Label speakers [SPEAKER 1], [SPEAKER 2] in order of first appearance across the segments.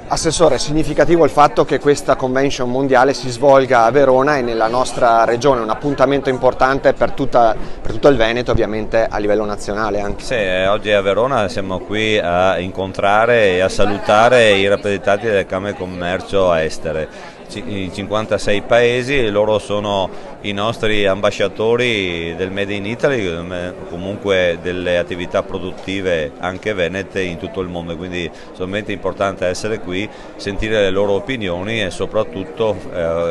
[SPEAKER 1] Assessore, è significativo il fatto che questa convention mondiale si svolga a Verona e nella nostra regione, un appuntamento importante per tutto il Veneto, ovviamente a livello nazionale anche.
[SPEAKER 2] Sì, oggi a Verona siamo qui a incontrare e a salutare i rappresentanti delle Camere di Commercio estere in 56 paesi, e loro sono i nostri ambasciatori del Made in Italy, comunque delle attività produttive anche venete in tutto il mondo, quindi è solamente importante essere qui, sentire le loro opinioni e soprattutto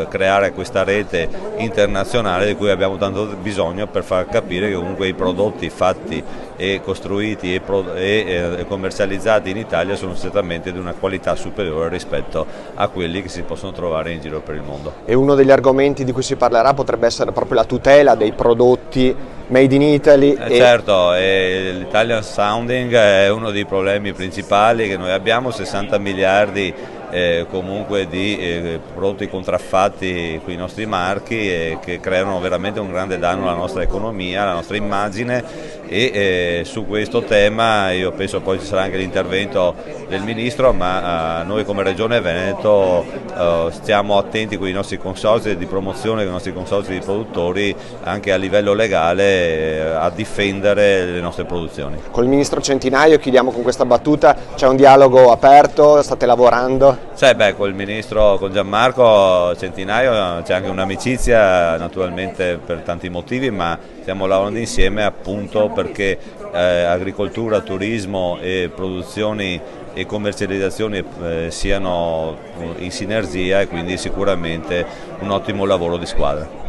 [SPEAKER 2] creare questa rete internazionale di cui abbiamo tanto bisogno per far capire che comunque i prodotti fatti e costruiti e commercializzati in Italia sono certamente di una qualità superiore rispetto a quelli che si possono trovare in giro per il mondo.
[SPEAKER 1] E uno degli argomenti di cui si parlerà potrebbe essere proprio la tutela dei prodotti made in Italy.
[SPEAKER 2] Certo, l'Italian Sounding è uno dei problemi principali che noi abbiamo, 60 miliardi comunque di prodotti contraffatti con i nostri marchi che creano veramente un grande danno alla nostra economia, alla nostra immagine, e su questo tema io penso poi ci sarà anche l'intervento del Ministro, ma noi come Regione Veneto stiamo attenti con i nostri consorzi di promozione, con i nostri consorzi di produttori anche a livello legale a difendere le nostre produzioni.
[SPEAKER 1] Col Ministro Centinaio, chiudiamo con questa battuta, c'è un dialogo aperto, state lavorando?
[SPEAKER 2] Col Ministro, con Gianmarco Centinaio c'è anche un'amicizia naturalmente per tanti motivi, ma stiamo lavorando insieme appunto perché agricoltura, turismo e produzioni e commercializzazioni siano in sinergia, e quindi sicuramente un ottimo lavoro di squadra.